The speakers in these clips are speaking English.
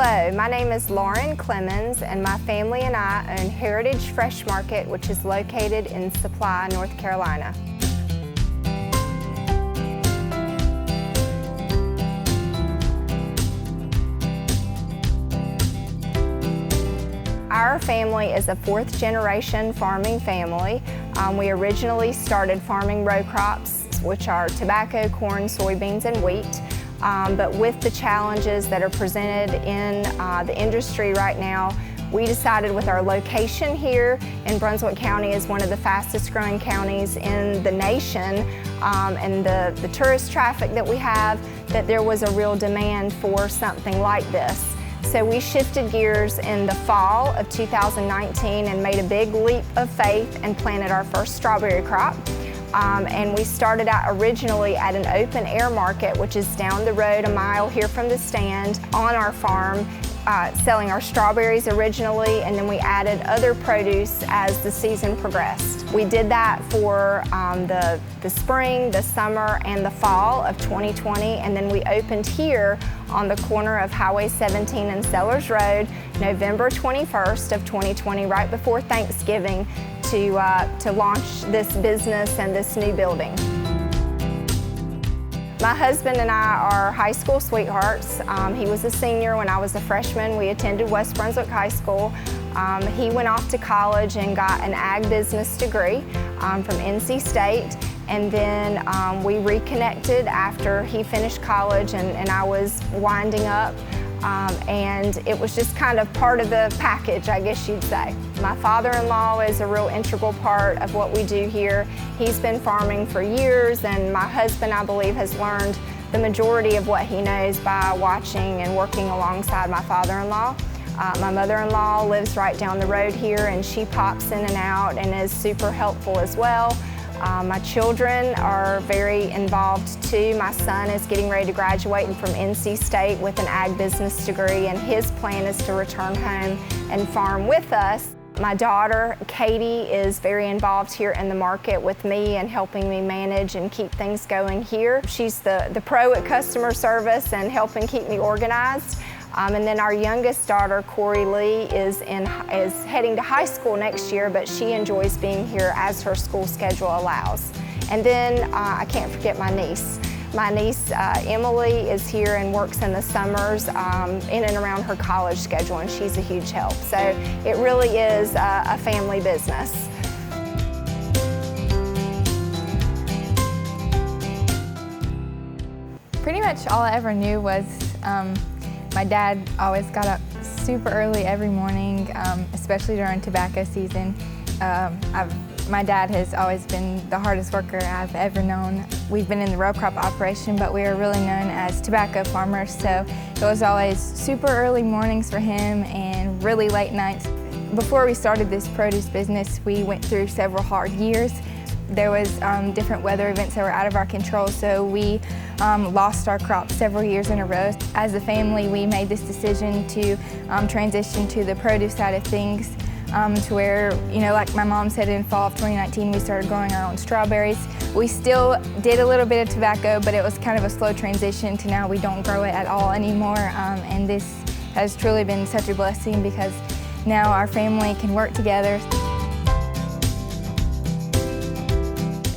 Hello, my name is Lauren Clemmons, and my family and I own Heritage Fresh Market, which is located in Supply, North Carolina. Our family is a fourth-generation farming family. We originally started farming row crops, which are tobacco, corn, soybeans, and wheat. But with the challenges that are presented in the industry right now, we decided with our location here in Brunswick County is one of the fastest growing counties in the nation, and the tourist traffic that we have, that there was a real demand for something like this. So we shifted gears in the fall of 2019 and made a big leap of faith and planted our first strawberry crop. And we started out originally at an open air market, which is down the road a mile here from the stand on our farm, selling our strawberries originally, and then we added other produce as the season progressed. We did that for the spring, the summer, and the fall of 2020, and then we opened here on the corner of Highway 17 and Sellers Road, November 21st of 2020, right before Thanksgiving, to launch this business and this new building. My husband and I are high school sweethearts. He was a senior when I was a freshman. We attended West Brunswick High School. He went off to college and got an ag business degree from NC State. And then we reconnected after he finished college and I was winding up. And it was just kind of part of the package, I guess you'd say. My father-in-law is a real integral part of what we do here. He's been farming for years, and my husband, I believe, has learned the majority of what he knows by watching and working alongside my father-in-law. My mother-in-law lives right down the road here, and she pops in and out and is super helpful as well. My children are very involved too. My son is getting ready to graduate from NC State with an ag business degree, and his plan is to return home and farm with us. My daughter, Katie, is very involved here in the market with me and helping me manage and keep things going here. She's the pro at customer service and helping keep me organized. And then our youngest daughter, Corey Lee, is heading to high school next year, but she enjoys being here as her school schedule allows. And then I can't forget my niece. My niece, Emily, is here and works in the summers in and around her college schedule, and she's a huge help. So it really is a family business. Pretty much all I ever knew was my dad always got up super early every morning, especially during tobacco season. My dad has always been the hardest worker I've ever known. We've been in the row crop operation, but we are really known as tobacco farmers, so it was always super early mornings for him and really late nights. Before we started this produce business, we went through several hard years. There was different weather events that were out of our control, so we lost our crop several years in a row. As a family, we made this decision to transition to the produce side of things, to where, you know, like my mom said, in fall of 2019, we started growing our own strawberries. We still did a little bit of tobacco, but it was kind of a slow transition to now we don't grow it at all anymore. And this has truly been such a blessing because now our family can work together.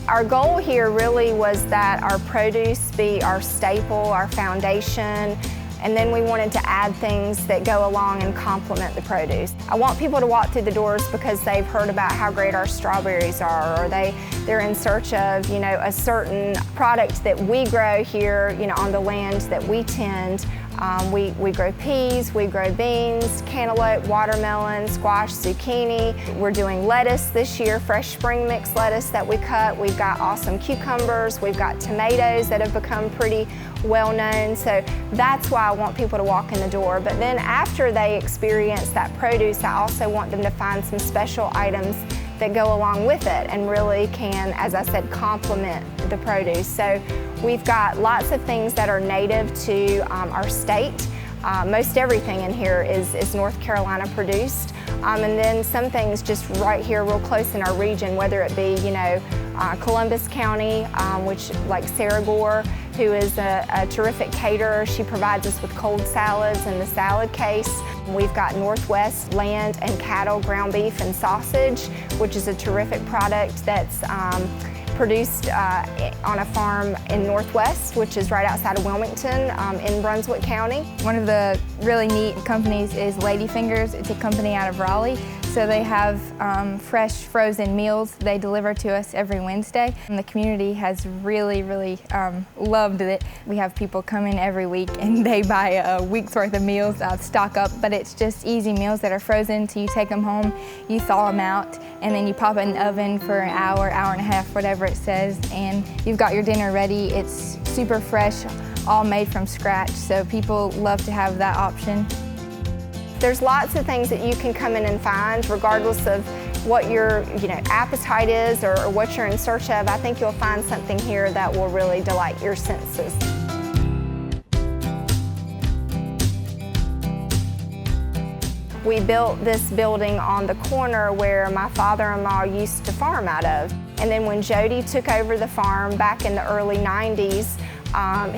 Our goal here really was that our produce be our staple, our foundation, and then we wanted to add things that go along and complement the produce. I want people to walk through the doors because they've heard about how great our strawberries are, or they're in search of, you know, a certain product that we grow here, you know, on the land that we tend. We grow peas, we grow beans, cantaloupe, watermelon, squash, zucchini. We're doing lettuce this year, fresh spring mix lettuce that we cut. We've got awesome cucumbers. We've got tomatoes that have become pretty well known. So that's why I want people to walk in the door. But then after they experience that produce, I also want them to find some special items that go along with it and really can, as I said, complement the produce. So we've got lots of things that are native to our state. Most everything in here is North Carolina produced. And then some things just right here real close in our region, whether it be, Columbus County, which like Sarah Gore, who is a terrific caterer. She provides us with cold salads in the salad case. We've got Northwest land and cattle, ground beef and sausage, which is a terrific product that's produced on a farm in Northwest, which is right outside of Wilmington in Brunswick County. One of the really neat companies is Ladyfingers. It's a company out of Raleigh. So they have fresh frozen meals they deliver to us every Wednesday. And the community has really loved it. We have people come in every week and they buy a week's worth of meals, stock up, but it's just easy meals that are frozen. So you take them home, you thaw them out, and then you pop it in the oven for an hour and a half, whatever it says, and you've got your dinner ready. It's super fresh, all made from scratch, so people love to have that option. There's lots of things that you can come in and find, regardless of what your appetite is or what you're in search of. I think you'll find something here that will really delight your senses. We built this building on the corner where my father-in-law used to farm out of. And then when Jody took over the farm back in the early 90s,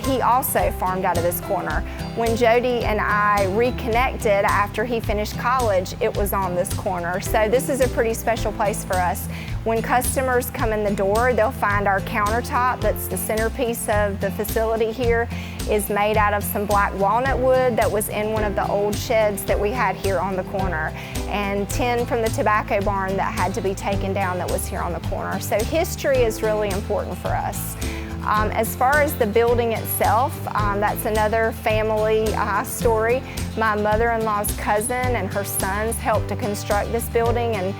he also farmed out of this corner. When Jody and I reconnected after he finished college, it was on this corner. So this is a pretty special place for us. When customers come in the door, they'll find our countertop, that's the centerpiece of the facility here, is made out of some black walnut wood that was in one of the old sheds that we had here on the corner, and tin from the tobacco barn that had to be taken down that was here on the corner. So history is really important for us. As far as the building itself, that's another family story. My mother-in-law's cousin and her sons helped to construct this building and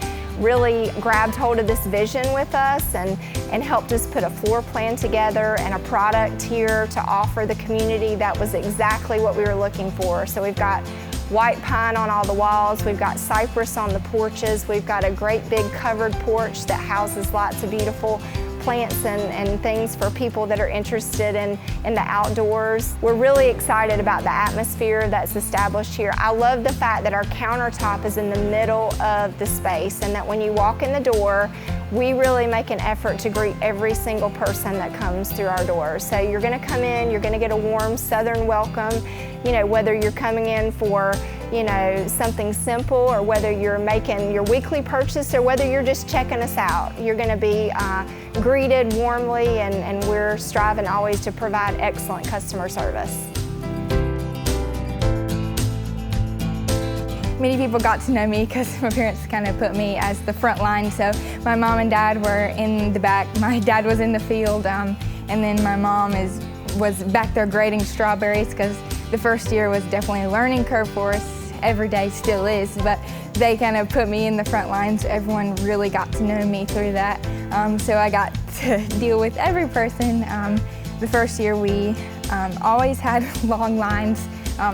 really grabbed hold of this vision with us and helped us put a floor plan together and a product here to offer the community that was exactly what we were looking for. So we've got white pine on all the walls, we've got cypress on the porches, we've got a great big covered porch that houses lots of beautiful plants and things for people that are interested in the outdoors. We're really excited about the atmosphere that's established here. I love the fact that our countertop is in the middle of the space and that when you walk in the door, we really make an effort to greet every single person that comes through our doors. So you're gonna come in, you're gonna get a warm Southern welcome, whether you're coming in for something simple or whether you're making your weekly purchase or whether you're just checking us out. You're going to be greeted warmly, and we're striving always to provide excellent customer service. Many people got to know me because my parents kind of put me as the front line. So my mom and dad were in the back. My dad was in the field, and then my mom was back there grading strawberries because the first year was definitely a learning curve for us. Every day still is, but they kind of put me in the front line, so everyone really got to know me through that. So I got to deal with every person. The first year we always had long lines.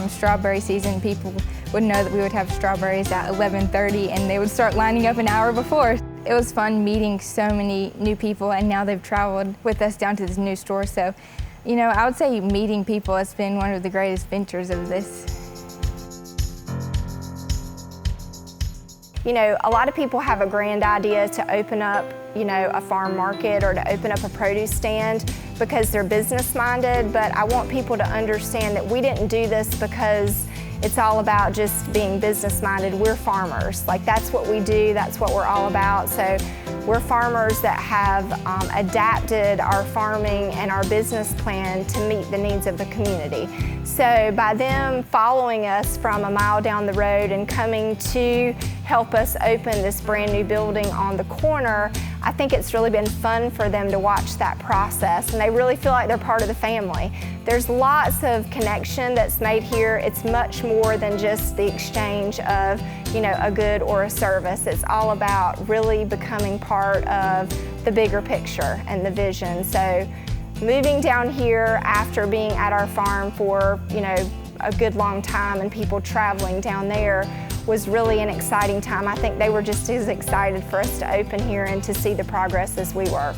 Strawberry season, people would know that we would have strawberries at 11:30 and they would start lining up an hour before. It was fun meeting so many new people, and now they've traveled with us down to this new store. So, I would say meeting people has been one of the greatest ventures of this. A lot of people have a grand idea to open up, a farm market or to open up a produce stand because they're business-minded, but I want people to understand that we didn't do this because it's all about just being business-minded. We're farmers. That's what we do, that's what we're all about. So we're farmers that have adapted our farming and our business plan to meet the needs of the community. So by them following us from a mile down the road and coming to help us open this brand new building on the corner, I think it's really been fun for them to watch that process, and they really feel like they're part of the family. There's lots of connection that's made here. It's much more than just the exchange of, a good or a service. It's all about really becoming part of the bigger picture and the vision. So moving down here after being at our farm for, a good long time and people traveling down there was really an exciting time. I think they were just as excited for us to open here and to see the progress as we were.